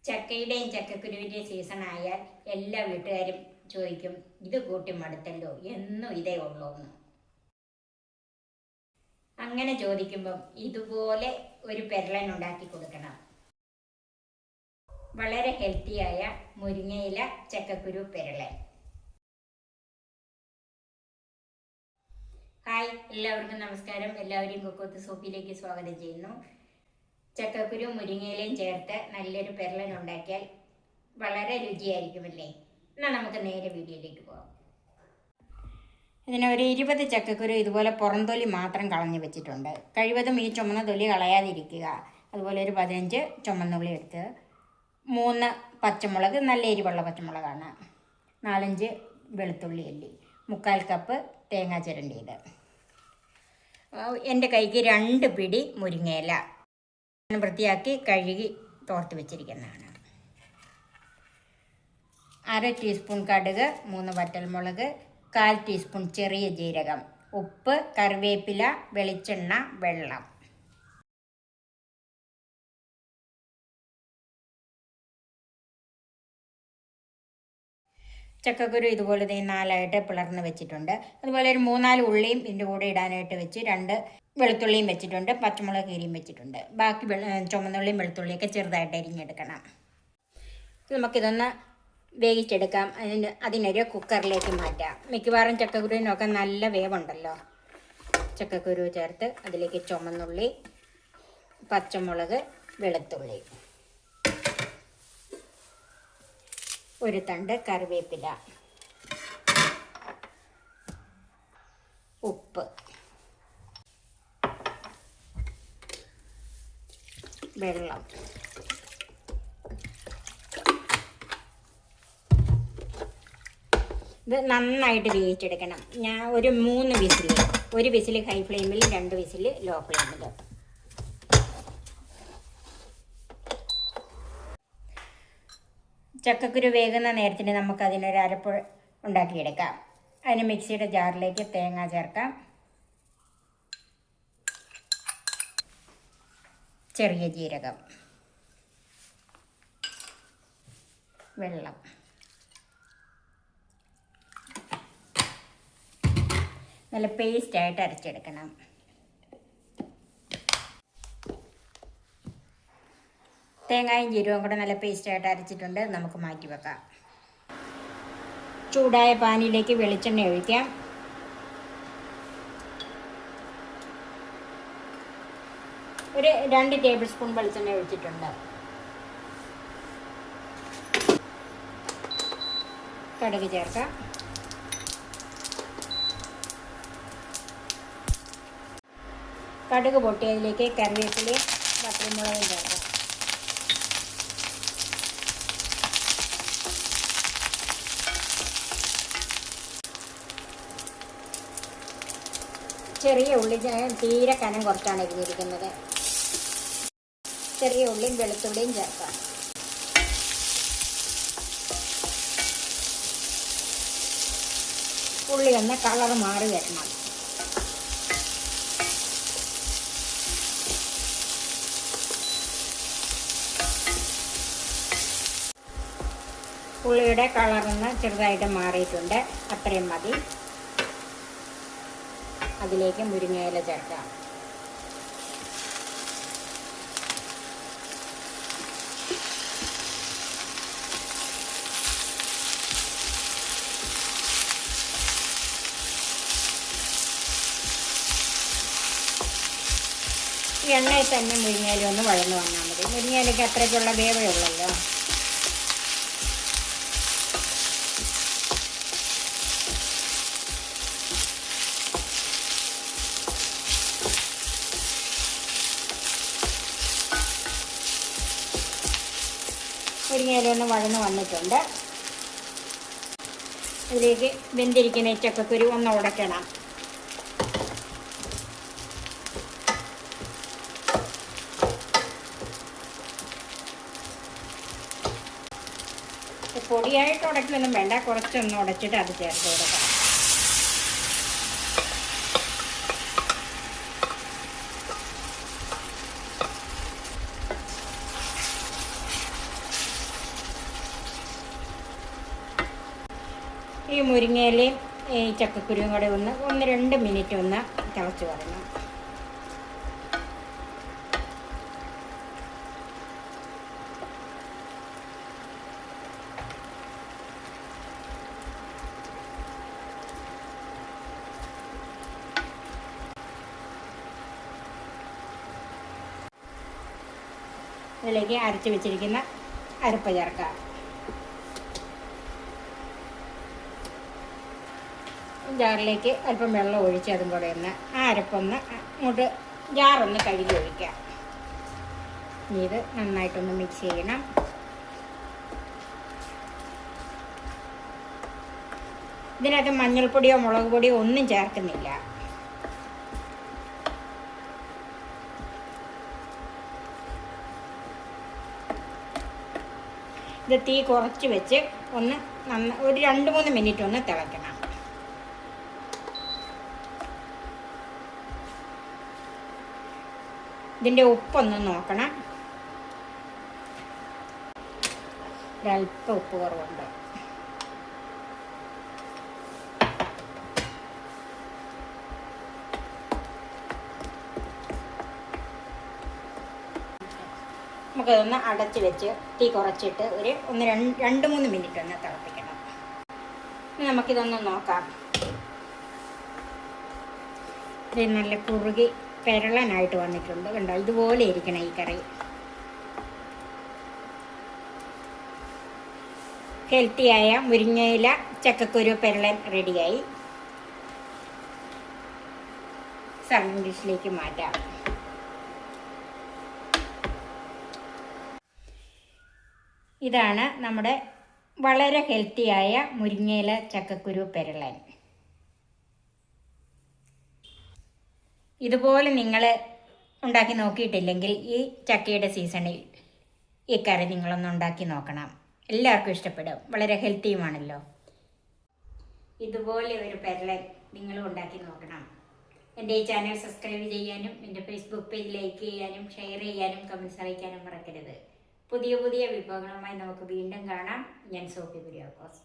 ചക്കയുടെയും ചക്കക്കുരുവിൻ്റെയും season ആയാൽ എല്ലാ വീട്ടുകാരും ചോദിക്കും, ഇത് കൂട്ടി മടുത്തല്ലോ, എന്നും ഇതേ ഉള്ളൂ എന്ന്. അങ്ങനെ ചോദിക്കുമ്പം ഇതുപോലെ ഒരു പെരളൻ ഉണ്ടാക്കി കൊടുക്കണം. വളരെ ഹെൽത്തിയായ മുരിങ്ങയില ചക്കക്കുരു പെരളൻ. ഹായ്, എല്ലാവർക്കും നമസ്കാരം. എല്ലാവരെയും കുക്കോത്ത് സോപ്പിലേക്ക് സ്വാഗതം ചെയ്യുന്നു. ചക്കക്കുരു മുരിങ്ങയിലയും ചേർത്ത് നല്ലൊരു പെരളൻ ഉണ്ടാക്കിയാൽ വളരെ രുചിയായിരിക്കുമല്ലേ. എന്നാൽ നമുക്ക് നേരെ വീഡിയോയിലേക്ക് പോകാം. ഇതിനൊരു 20 ചക്കക്കുരു ഇതുപോലെ പുറംതൊലി മാത്രം കളഞ്ഞു വെച്ചിട്ടുണ്ട്. കഴിവതും ഈ ചുമന്ന തൊലി കളയാതിരിക്കുക. അതുപോലെ ഒരു 15 ചുമന്നുള്ളി എടുത്ത്, 3 പച്ചമുളക്, നല്ല എരിവുള്ള പച്ചമുളകാണ്, 4-5 വെളുത്തുള്ളി അല്ലി, 3/4 കപ്പ് തേങ്ങ ചിരണ്ടിയത്. എൻ്റെ കൈക്ക് 2 പിടി മുരിങ്ങയില വൃത്തിയാക്കി കഴുകി തോർത്ത് വെച്ചിരിക്കുന്നതാണ്. 1/2 ടീസ്പൂൺ കടുക്, 3 വറ്റൽമുളക്, 1/4 ടീസ്പൂൺ ചെറിയ ജീരകം, ഉപ്പ്, കറിവേപ്പില, വെളിച്ചെണ്ണ, വെള്ളം. ചക്കക്കുരു ഇതുപോലെ 4ആയിട്ട് പിളർന്ന് വെച്ചിട്ടുണ്ട്. അതുപോലെ ഒരു 3-4 ഉള്ളിയും ഇതിൻ്റെ കൂടെ ഇടാനായിട്ട് വെച്ച് 2 വെളുത്തുള്ളിയും വെച്ചിട്ടുണ്ട്, പച്ചമുളക് കീരിയും വെച്ചിട്ടുണ്ട്. ബാക്കി ചുമന്നുള്ളിയും വെളുത്തുള്ളിയൊക്കെ ചെറുതായിട്ട് അരിഞ്ഞെടുക്കണം. നമുക്കിതൊന്ന് വേവിച്ചെടുക്കാം. അതിനൊരു കുക്കറിലേക്ക് മാറ്റാം. മിക്കവാറും ചക്കക്കുരുവിനൊക്കെ നല്ല വേവുണ്ടല്ലോ. ചക്കക്കുരു ചേർത്ത് അതിലേക്ക് ചുമന്നുള്ളി, പച്ചമുളക്, വെളുത്തുള്ളി, ഒരു തണ്ട് കറിവേപ്പില, ഉപ്പ്, വെള്ളം. ഇത് നന്നായിട്ട് വേവിച്ചെടുക്കണം. ഞാൻ ഒരു 3 വിസിൽ, 1 വിസിൽ ഹൈ ഫ്ലെയിമിൽ, 2 വിസിൽ ലോ ഫ്ലെയിമിൽ. ചക്കക്കുരു വേകുന്ന നേരത്തിന് നമുക്കതിനൊരു അരപ്പ് ഉണ്ടാക്കിയെടുക്കാം. അതിന് മിക്സിയുടെ ജാറിലേക്ക് തേങ്ങ ചേർക്കാം, ചെറിയ ജീരകം, വെള്ളം, നല്ല പേസ്റ്റായിട്ട് അരച്ചെടുക്കണം. തേങ്ങയും ജീരകവും കൂടെ നല്ല പേസ്റ്റായിട്ട് അരച്ചിട്ടുണ്ട്. നമുക്ക് മാറ്റി വെക്കാം. ചൂടായ പാനിലേക്ക് വെളിച്ചെണ്ണ ഒഴിക്കാം. ഒരു 2 ടേബിൾ സ്പൂൺ വെളിച്ചെണ്ണ ഒഴിച്ചിട്ടുണ്ട്. കടുക് ചേർക്കാം. കടുക് പൊട്ടിയതിലേക്ക് കറിവേപ്പിലയും പച്ചമുളകും ചേർക്കാം. ചെറിയ ഉള്ളി തീരെ കനം കുറച്ചാണ് എരിഞ്ഞിരിക്കുന്നത്. ചെറിയ ഉള്ളിയും വെളുത്തുള്ളിയും ചേർക്കാം. ഉള്ളി ഒന്ന് കളർ മാറി വരണം. ഉള്ളിയുടെ കളറൊന്ന് ചെറുതായിട്ട് മാറിയിട്ടുണ്ട്. അത്രയും മതി. അതിലേക്ക് മുരിങ്ങയില ചേർക്കാം. എണ്ണയിൽ തന്നെ മുരിങ്ങയില ഒന്ന് വഴന്നു വന്നാൽ മതി. മുരിങ്ങയിലയ്ക്ക് അത്രയ്ക്കുള്ള വേവേ ഉള്ളല്ലോ. മുരിങ്ങയില ഒന്ന് വഴന്ന് വന്നിട്ടുണ്ട്. ഇതിലേക്ക് വെന്തിരിക്കുന്ന ചക്കക്കുരു ഒന്ന് ഉടയ്ക്കണം. പൊടിയായിട്ട് ഉടയ്ക്കൊന്നും വേണ്ട, കുറച്ചൊന്ന് ഉടച്ചിട്ട് അത് ചേർത്ത് കൊടുക്കാം. ഈ മുരിങ്ങയിലയും ഈ ചക്കക്കുരുവും കൂടെ ഒന്ന് 1-2 മിനിറ്റ് ഒന്ന് തിളച്ച് വരണം. ഇതിലേക്ക് അരച്ച് വെച്ചിരിക്കുന്ന അരപ്പ് ചേർക്കാം. ജാറിലേക്ക് അല്പം വെള്ളം ഒഴിച്ച് അതും കൂടെ ഒന്ന് ആ അരപ്പൊന്ന് അങ്ങോട്ട് ജാറൊന്ന് കഴുകി ഒഴിക്കാം. ഇത് നന്നായിട്ടൊന്ന് മിക്സ് ചെയ്യണം. ഇതിനകത്ത് മഞ്ഞൾപ്പൊടിയോ മുളക് പൊടിയോ ഒന്നും ചേർക്കുന്നില്ല. ഇത് തീ കുറച്ച് വെച്ച് ഒന്ന് ഒരു 2-3 മിനിറ്റ് ഒന്ന് തിളയ്ക്കണം. ഇതിൻ്റെ ഉപ്പൊന്ന് നോക്കണം. ഒരല്പം ഉപ്പ് കുറവുണ്ട്. നമുക്കതൊന്ന് അടച്ച് വെച്ച് തീ കുറച്ചിട്ട് ഒരു 2-3 മിനിറ്റ് ഒന്ന് തിളപ്പിക്കണം. നമുക്കിതൊന്ന് നോക്കാം. ഇത് നല്ല കുറുകി പെരളനായിട്ട് വന്നിട്ടുണ്ട്. കണ്ടോ, ഇതുപോലെ ഇരിക്കണം ഈ കറി. ഹെൽത്തിയായ മുരിങ്ങയില ചക്കക്കുരു പെരളൻ റെഡിയായി. സർവിംഗ് ഡിഷിലേക്ക് മാറ്റാം. ഇതാണ് നമ്മുടെ വളരെ ഹെൽത്തിയായ മുരിങ്ങയില ചക്കക്കുരു പെരളൻ. ഇതുപോലെ നിങ്ങൾ ഉണ്ടാക്കി നോക്കിയിട്ടില്ലെങ്കിൽ ഈ ചക്കയുടെ സീസണിൽ ഈ കറി നിങ്ങളൊന്ന് ഉണ്ടാക്കി നോക്കണം. എല്ലാവർക്കും ഇഷ്ടപ്പെടും. വളരെ ഹെൽത്തിയുമാണല്ലോ. ഇതുപോലെ ഒരു പെരളൻ നിങ്ങളും ഉണ്ടാക്കി നോക്കണം. എൻ്റെ ഈ ചാനൽ സബ്സ്ക്രൈബ് ചെയ്യാനും എൻ്റെ ഫേസ്ബുക്ക് പേജ് ലൈക്ക് ചെയ്യാനും ഷെയർ ചെയ്യാനും കമൻറ്റ്സ് അറിയിക്കാനും മറക്കരുത്. പുതിയ പുതിയ വിഭവങ്ങളുമായി നമുക്ക് വീണ്ടും കാണാം. ഞാൻ സോഫി കുര്യാക്കോസ്.